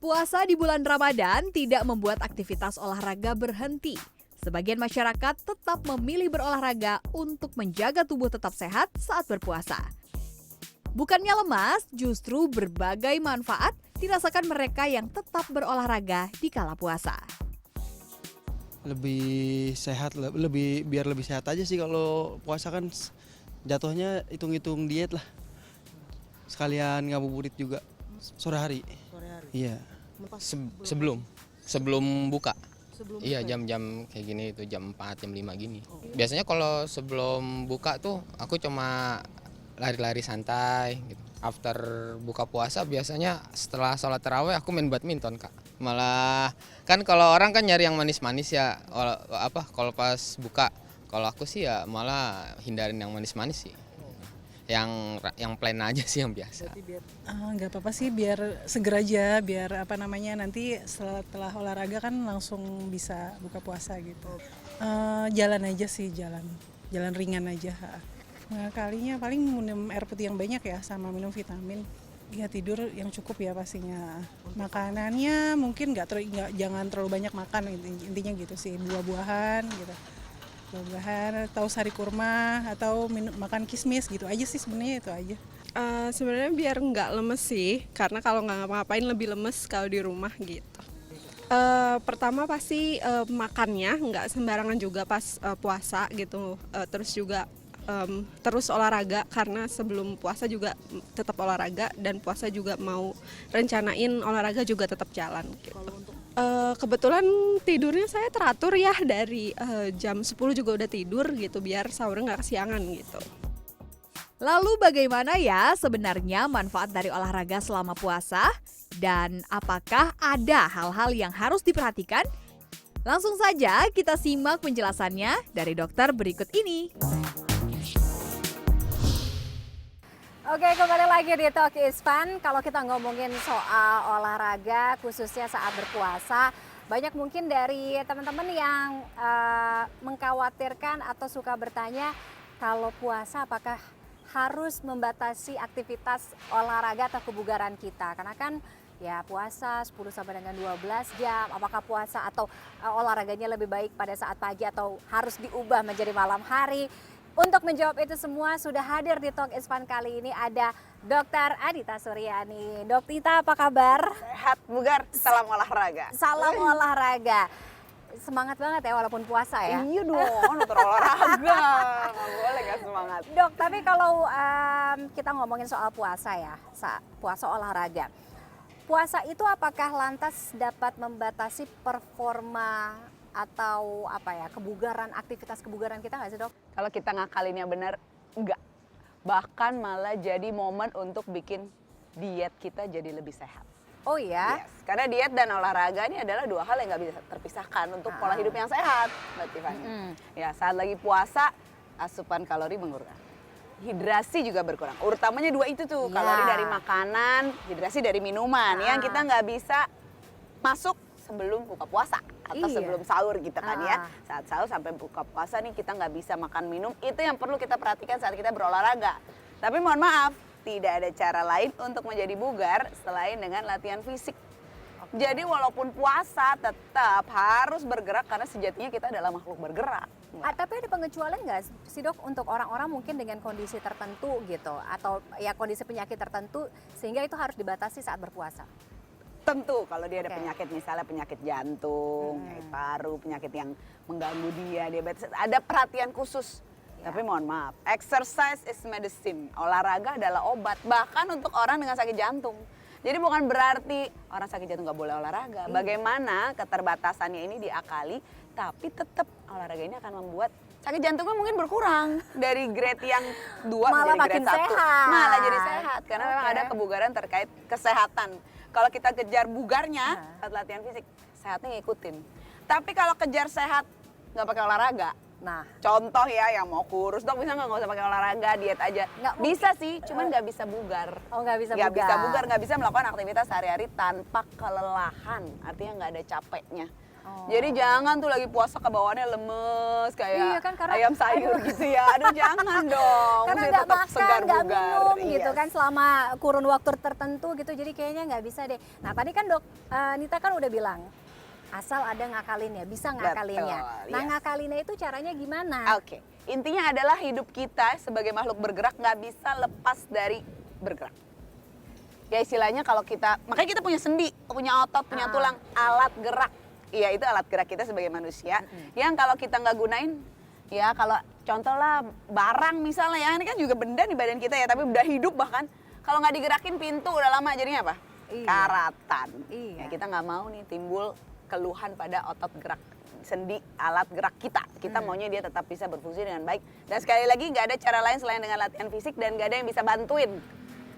Puasa di bulan Ramadan tidak membuat aktivitas olahraga berhenti. Sebagian masyarakat tetap memilih berolahraga untuk menjaga tubuh tetap sehat saat berpuasa. Bukannya lemas, justru berbagai manfaat dirasakan mereka yang tetap berolahraga di kala puasa. Lebih sehat, biar lebih sehat aja sih. Kalau puasa kan jatuhnya hitung-hitung diet lah. Sekalian ngabuburit juga sore hari. Iya. Sebelum buka. Iya, jam-jam kayak gini itu jam 4, jam 5 gini. Biasanya kalau sebelum buka tuh aku cuma lari-lari santai gitu. After buka puasa biasanya setelah sholat tarawih aku main badminton, Kak. Malah kan kalau orang kan nyari yang manis-manis ya, kalau pas buka. Kalau aku sih ya malah hindarin yang manis-manis sih. Yang plain aja sih yang biasa. Nggak apa-apa sih, biar seger aja, biar nanti setelah olahraga kan langsung bisa buka puasa gitu. Jalan aja sih, jalan ringan aja. Nah, kalinya paling minum air putih yang banyak ya, sama minum vitamin. Ya tidur yang cukup ya pastinya. Makanannya mungkin jangan terlalu banyak makan, intinya gitu sih, buah-buahan gitu. Buah-buahan atau sari kurma atau makan kismis gitu aja sih, sebenarnya itu aja. Sebenarnya biar nggak lemes sih, karena kalau nggak ngapa-ngapain lebih lemes kalau di rumah gitu. Pertama pasti makannya nggak sembarangan juga pas puasa gitu, terus juga terus olahraga, karena sebelum puasa juga tetap olahraga, dan puasa juga mau rencanain olahraga juga tetap jalan gitu. Kebetulan tidurnya saya teratur ya, dari jam 10 juga udah tidur gitu, biar sahurnya nggak kesiangan gitu. Lalu bagaimana ya sebenarnya manfaat dari olahraga selama puasa? Dan apakah ada hal-hal yang harus diperhatikan? Langsung saja kita simak penjelasannya dari dokter berikut ini. Oke, kembali lagi di Talk is Fun. Kalau kita ngomongin soal olahraga khususnya saat berpuasa, banyak mungkin dari teman-teman yang mengkhawatirkan atau suka bertanya, kalau puasa apakah harus membatasi aktivitas olahraga atau kebugaran kita? Karena kan ya puasa 10 sampai dengan 12 jam, apakah puasa atau olahraganya lebih baik pada saat pagi atau harus diubah menjadi malam hari? Untuk menjawab itu semua sudah hadir di Talk is Fun kali ini ada Dr. Adita Suryani. Dok Tita, apa kabar? Sehat, bugar, salam olahraga. Salam olahraga. Semangat banget ya walaupun puasa ya? Iya dong, dokter olahraga. Nggak boleh nggak semangat. Dok, tapi kalau kita ngomongin soal puasa ya, puasa olahraga. Puasa itu apakah lantas dapat membatasi performa atau kebugaran, aktivitas kebugaran kita nggak sih, Dok? Kalau kita ngakalinnya benar, enggak. Bahkan malah jadi momen untuk bikin diet kita jadi lebih sehat. Oh ya? Yes, karena diet dan olahraga ini adalah dua hal yang nggak bisa terpisahkan untuk pola hidup yang sehat, Mbak Tiffany. Ya, saat lagi puasa, asupan kalori mengurang. Hidrasi juga berkurang. Utamanya dua itu tuh, kalori dari makanan, hidrasi dari minuman, yang kita nggak bisa masuk sebelum buka puasa atau sebelum sahur gitu kan ya. Saat sahur sampai buka puasa nih kita nggak bisa makan minum, itu yang perlu kita perhatikan saat kita berolahraga. Tapi mohon maaf, tidak ada cara lain untuk menjadi bugar selain dengan latihan fisik. Jadi walaupun puasa tetap harus bergerak karena sejatinya kita adalah makhluk bergerak. Tapi ada pengecualian nggak sih, Dok, untuk orang-orang mungkin dengan kondisi tertentu gitu, atau ya kondisi penyakit tertentu sehingga itu harus dibatasi saat berpuasa? Tentu kalau dia ada penyakit, misalnya penyakit jantung, penyakit paru, penyakit yang mengganggu dia, diabetes, ada perhatian khusus. Tapi mohon maaf, exercise is medicine, olahraga adalah obat, bahkan untuk orang dengan sakit jantung. Jadi bukan berarti orang sakit jantung nggak boleh olahraga. Bagaimana keterbatasannya ini diakali, tapi tetap olahraga ini akan membuat sakit jantungnya mungkin berkurang dari grade yang 2 malah menjadi grade 1. sehat. Malah jadi sehat, karena memang ada kebugaran terkait kesehatan. Kalau kita kejar bugarnya saat latihan fisik, sehatnya ngikutin. Tapi kalau kejar sehat nggak pakai olahraga, contoh ya yang mau kurus, Dok bisa nggak usah pakai olahraga, diet aja? Bisa sih, cuman nggak bisa bugar. Oh, nggak bisa bugar, nggak bisa melakukan aktivitas sehari-hari tanpa kelelahan, artinya nggak ada capeknya. Jadi jangan tuh lagi puasa kebawaannya lemes kayak Iya kan, karena- ayam sayur gitu ya. Aduh jangan dong. Karena Mesti nggak tetap makan, segar nggak bugar. minum gitu Yes. kan selama kurun waktu tertentu gitu, jadi kayaknya nggak bisa deh. Nah tadi kan Nita kan udah bilang, asal ada ngakalinnya, bisa ngakalinnya. Betul, Nah yes. ngakalinnya itu caranya gimana? Oke, intinya adalah hidup kita sebagai makhluk bergerak nggak bisa lepas dari bergerak. Ya istilahnya kalau kita, makanya kita punya sendi, punya otot, punya tulang, alat gerak. Iya itu alat gerak kita sebagai manusia. Yang kalau kita nggak gunain, ya kalau contoh lah barang misalnya ya, ini kan juga benda di badan kita ya, tapi udah hidup bahkan. Kalau nggak digerakin pintu udah lama jadinya apa? Iya. Karatan. Iya. Ya, kita nggak mau nih timbul keluhan pada otot gerak sendi alat gerak kita. Kita maunya dia tetap bisa berfungsi dengan baik. Dan sekali lagi nggak ada cara lain selain dengan latihan fisik dan nggak ada yang bisa bantuin.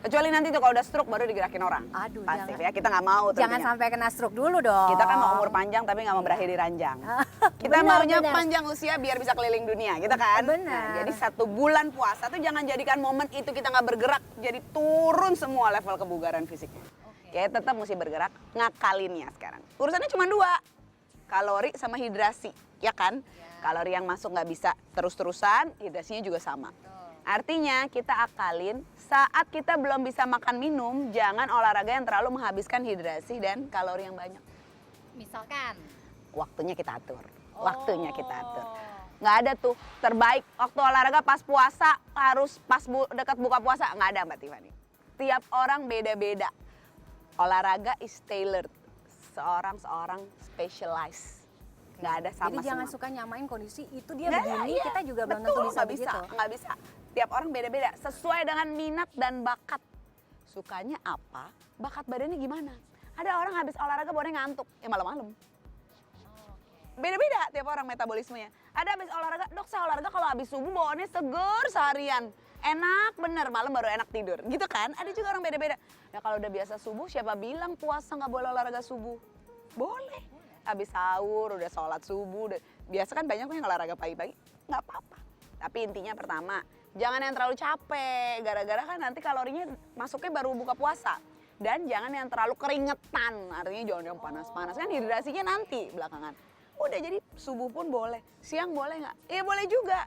Kecuali nanti tuh kalau udah stroke baru digerakin orang. Aduh, Pasti jangan- ya kita nggak mau. Jangan tentunya. sampai kena stroke dulu dong. Kita kan mau umur panjang tapi nggak mau berakhir di ranjang. Kita Benar, maunya benar. panjang usia biar bisa keliling dunia, gitu kan? Benar. Nah, jadi 1 bulan puasa tuh jangan jadikan momen itu kita nggak bergerak, jadi turun semua level kebugaran fisiknya. Ya tetap mesti bergerak, ngakalinnya sekarang. Urusannya cuma 2, kalori sama hidrasi, ya kan? Kalori yang masuk nggak bisa terus-terusan, hidrasinya juga sama. Artinya kita akalin saat kita belum bisa makan minum, jangan olahraga yang terlalu menghabiskan hidrasi dan kalori yang banyak. Misalkan. Waktunya kita atur. Waktunya kita atur. Nggak ada tuh terbaik waktu olahraga pas puasa harus pas dekat buka puasa, nggak ada Mbak Tiffany. Tiap orang beda-beda. Olahraga is tailored. Seorang specialized. Nggak ada sama Jadi jangan semua. suka nyamain kondisi itu dia Nggak, begini, iya. kita juga belum Betul, tentu bisa nggak begitu. Nggak bisa. Tiap orang beda-beda. Sesuai dengan minat dan bakat. Sukanya apa, bakat badannya gimana. Ada orang habis olahraga badannya ngantuk, ya malam-malam. Beda-beda tiap orang metabolismenya. Ada habis olahraga, dok saya olahraga kalau habis subuh bawaannya seger seharian. Enak bener, malam baru enak tidur. Gitu kan, ada juga orang beda-beda. Nah kalau udah biasa subuh, siapa bilang puasa nggak boleh olahraga subuh? Boleh. Habis sahur, udah sholat subuh. Biasa kan banyak tuh yang olahraga pagi-pagi, nggak apa-apa. Tapi intinya pertama, jangan yang terlalu capek. Gara-gara kan nanti kalorinya masuknya baru buka puasa. Dan jangan yang terlalu keringetan, artinya jangan yang panas-panas. Kan hidrasinya nanti belakangan. Udah jadi subuh pun boleh, siang boleh nggak? Iya boleh juga.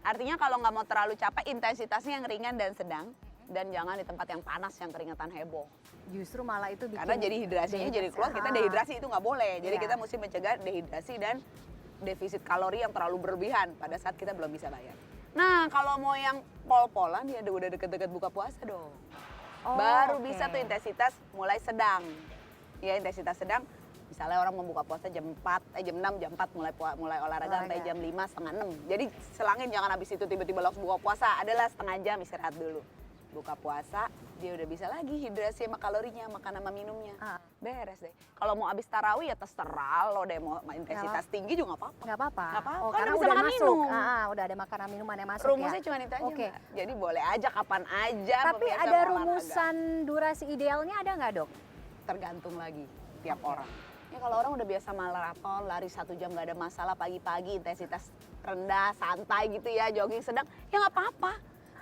Artinya kalau nggak mau terlalu capek, intensitasnya yang ringan dan sedang. Dan jangan di tempat yang panas, yang keringetan heboh. Justru malah itu bikin Karena jadi hidrasinya jadi keluar, kita dehidrasi itu nggak boleh. Jadi Iya. kita mesti mencegah dehidrasi dan defisit kalori yang terlalu berlebihan pada saat kita belum bisa bayar. Nah kalau mau yang pol-polan ya udah deket-deket buka puasa dong. Oh, Baru oke. bisa tuh intensitas mulai sedang. Ya intensitas sedang, misalnya orang mau buka puasa jam 6, jam 4 mulai olahraga sampai jam 5, setengah 6. Jadi selangin jangan habis itu tiba-tiba langsung buka puasa. Adalah setengah jam istirahat dulu. Buka puasa, dia udah bisa lagi hidrasi sama kalorinya, makan sama minumnya. Beres deh. Kalau mau habis tarawih ya terserah lo deh, mau intensitas tinggi juga nggak apa-apa. Nggak apa-apa. Nggak apa-apa, Oh, kan karena bisa udah makan masuk. minum. Udah ada makanan minuman yang masuk Rumusnya ya. cuma itu aja Oke. Mbak. Jadi boleh aja kapan aja. Tapi pemirsa ada mau olahraga. rumusan durasi idealnya ada nggak dok? Tergantung lagi tiap orang. Ya kalau orang udah biasa maraton, lari 1 jam nggak ada masalah pagi-pagi, intensitas rendah, santai gitu ya, jogging sedang, ya nggak apa-apa.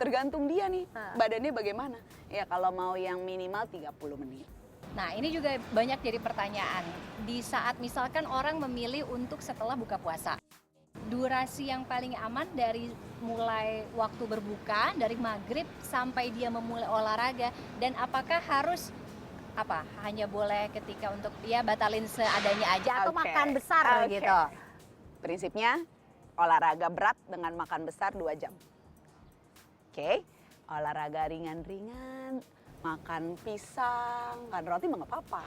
Tergantung dia nih, badannya bagaimana. Ya kalau mau yang minimal 30 menit. Nah, ini juga banyak jadi pertanyaan. Di saat misalkan orang memilih untuk setelah buka puasa, durasi yang paling aman dari mulai waktu berbuka, dari maghrib sampai dia memulai olahraga, dan apakah harus hanya boleh ketika untuk batalin seadanya aja atau Oke. makan besar Oke. gitu? Prinsipnya olahraga berat dengan makan besar 2 jam. Oke, olahraga ringan-ringan, makan pisang, kan roti mah nggak apa-apa.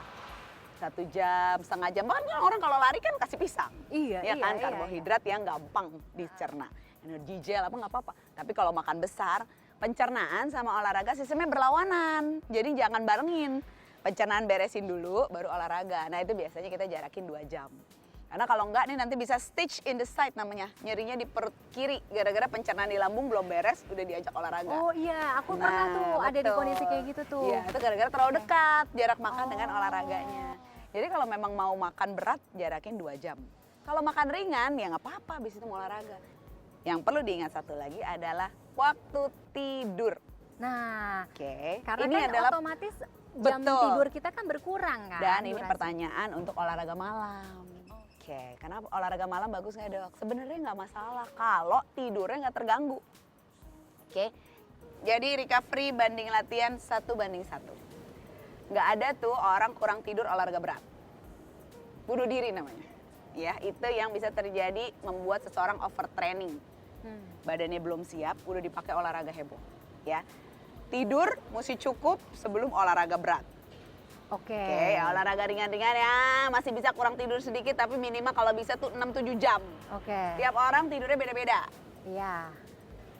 1 jam, setengah jam, bahkan kan orang kalau lari kan kasih pisang. Iya, Ya kan, iya. karbohidrat yang gampang dicerna. Energi gel apa nggak apa-apa. Tapi kalau makan besar, pencernaan sama olahraga sistemnya berlawanan. Jadi jangan barengin. Pencernaan beresin dulu, baru olahraga. Nah itu biasanya kita jarakin 2 jam. Karena kalau enggak nih nanti bisa stitch in the side namanya. Nyerinya di perut kiri, gara-gara pencernaan di lambung belum beres, udah diajak olahraga. Oh iya, aku pernah tuh ada di betul. kondisi kayak gitu tuh. Iya, itu gara-gara terlalu dekat jarak makan dengan olahraganya. Jadi kalau memang mau makan berat, jarakin 2 jam. Kalau makan ringan, ya nggak apa-apa, habis itu mau olahraga. Yang perlu diingat satu lagi adalah waktu tidur. Nah, Oke, karena ini kan adalah otomatis jam Betul. tidur kita kan berkurang kan. dan ini durasi. pertanyaan untuk olahraga malam. Oke, karena olahraga malam bagus nggak dok? Sebenarnya nggak masalah kalau tidurnya nggak terganggu. Oke, jadi recovery banding latihan 1:1. Nggak ada tuh orang kurang tidur olahraga berat. Bunuh diri namanya. Ya, itu yang bisa terjadi membuat seseorang overtraining. Badannya belum siap, udah dipakai olahraga heboh. Ya, tidur mesti cukup sebelum olahraga berat. Oke. Oke, ya olahraga ringan-ringan ya masih bisa kurang tidur sedikit tapi minimal kalau bisa tuh 6-7 jam. Oke. Tiap orang tidurnya beda-beda. Iya.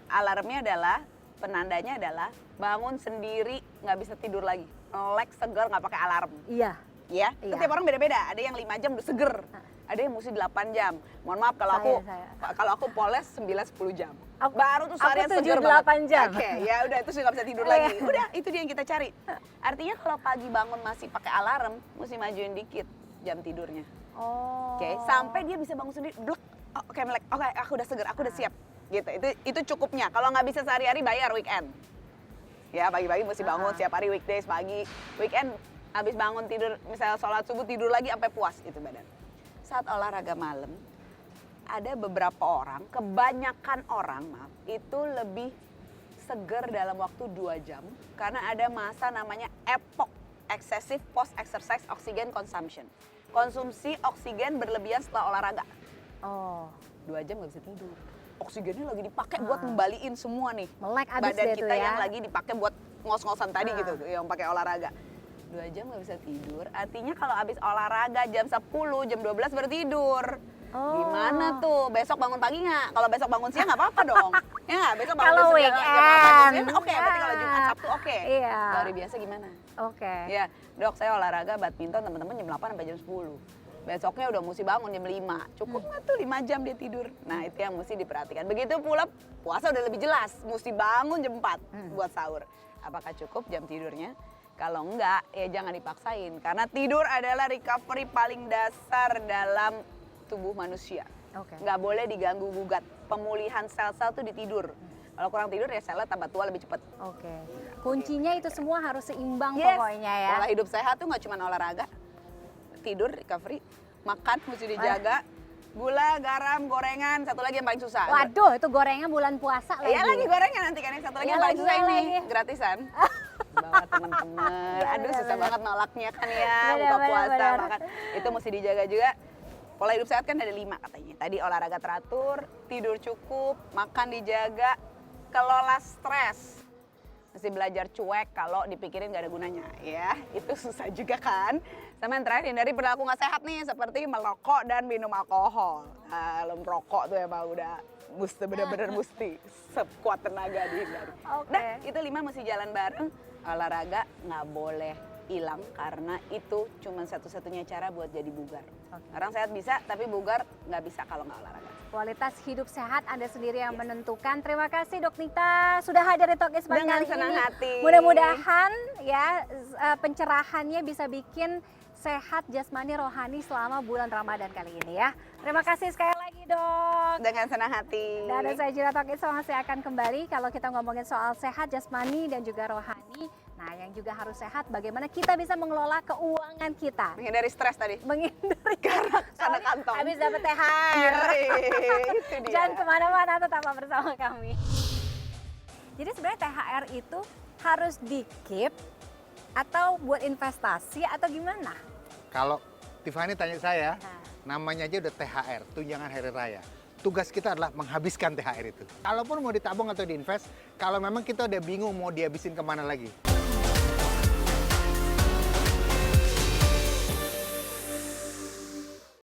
Alarmnya adalah, penandanya adalah bangun sendiri nggak bisa tidur lagi. Melek seger nggak pakai alarm. Iya. Ya, Iya. tiap orang beda-beda. Ada yang 5 jam udah seger. Ada yang mesti 8 jam. Mohon maaf kalau aku poles 9-10 jam. Baru tuh seharian aku seger 7-8 jam. Oke, ya udah itu sudah nggak bisa tidur lagi. Udah, itu dia yang kita cari. Artinya kalau pagi bangun masih pakai alarm, mesti majuin dikit jam tidurnya. Oh. Oke, sampai dia bisa bangun sendiri, blek. Oh, oke, melek. Oke, aku udah seger, aku udah siap. Gitu. Itu cukupnya. Kalau nggak bisa sehari-hari bayar weekend. Ya, pagi-pagi mesti bangun setiap hari weekdays pagi. Weekend habis bangun tidur, misalnya sholat subuh tidur lagi sampai puas itu badan. Saat olahraga malam, ada beberapa orang, kebanyakan orang itu lebih seger dalam waktu 2 jam karena ada masa namanya EPOC, excessive post exercise oxygen consumption. Konsumsi oksigen berlebihan setelah olahraga. Oh. 2 jam nggak bisa tidur. Oksigennya lagi dipakai buat ngembaliin semua nih. Melek abis badan deh kita tuh ya. yang lagi dipakai buat ngos-ngosan tadi gitu, yang pakai olahraga. 2 jam nggak bisa tidur, artinya kalau habis olahraga jam 10, jam 12 baru tidur. Gimana tuh? Besok bangun pagi nggak? Kalau besok bangun siang nggak apa-apa dong. Ya nggak? Besok bangun Kalau jam 9, weekend. oke. Berarti kalau Jumat Sabtu oke. Iya. Kalau hari biasa gimana? Oke. Ya, dok saya olahraga badminton teman-teman jam 8 sampai jam 10. Besoknya udah mesti bangun jam 5. Cukup nggak tuh 5 jam dia tidur? Nah itu yang mesti diperhatikan. Begitu pula puasa udah lebih jelas. Mesti bangun jam 4 buat sahur. Apakah cukup jam tidurnya? Kalau enggak, ya jangan dipaksain. Karena tidur adalah recovery paling dasar dalam tubuh manusia. Oke. Nggak boleh diganggu-gugat. Pemulihan sel-sel tuh di tidur. Kalau kurang tidur ya selnya tambah tua lebih cepat. Oke. Kuncinya itu semua harus seimbang Yes. pokoknya ya. Pola hidup sehat tuh nggak cuma olahraga. Tidur, recovery, makan mesti dijaga. Gula, garam, gorengan, satu lagi yang paling susah. Waduh, itu gorengan bulan puasa lagi. Iya lagi gorengan nanti kan, yang satu lagi Iya, yang paling lagi susah ini, lagi. gratisan. Bawa temen-temen, Iya, aduh susah bener. banget nolaknya kan ya, Bener, buka bener, puasa, bener. makan. Itu mesti dijaga juga. Pola hidup sehat kan ada 5 katanya. Tadi olahraga teratur, tidur cukup, makan dijaga, kelola stres. Mesti belajar cuek kalau dipikirin gak ada gunanya ya, itu susah juga kan. Sama yang terakhir hindari perilaku gak sehat nih seperti merokok dan minum alkohol. Nah, kalau merokok tuh emang udah bener-bener mesti sekuat tenaga dihindari. Oke. Nah itu 5 mesti jalan bareng, olahraga nggak boleh hilang karena itu cuma satu-satunya cara buat jadi bugar. Orang sehat bisa tapi bugar nggak bisa kalau nggak olahraga. Kualitas hidup sehat Anda sendiri yang menentukan. Terima kasih Dok Nita sudah hadir di Talk is Fun Dengan kali senang ini. hati. Mudah-mudahan ya pencerahannya bisa bikin sehat jasmani rohani selama bulan Ramadan kali ini ya. Terima kasih sekali lagi Dok. Dengan senang hati. Dan saya Jira Talk is Fun masih akan kembali kalau kita ngomongin soal sehat jasmani dan juga rohani. Nah yang juga harus sehat bagaimana kita bisa mengelola keuangan kita. Menghindari stres tadi. Menghindari Karena soalnya kantong. habis dapat THR. Itu dia. Jangan kemana-mana, tetaplah bersama kami. Jadi sebenarnya THR itu harus di-keep atau buat investasi atau gimana? Kalau Tiffany tanya saya, namanya aja udah THR, tunjangan hari raya. Tugas kita adalah menghabiskan THR itu. Kalaupun mau ditabung atau diinvest, kalau memang kita udah bingung mau dihabisin kemana lagi.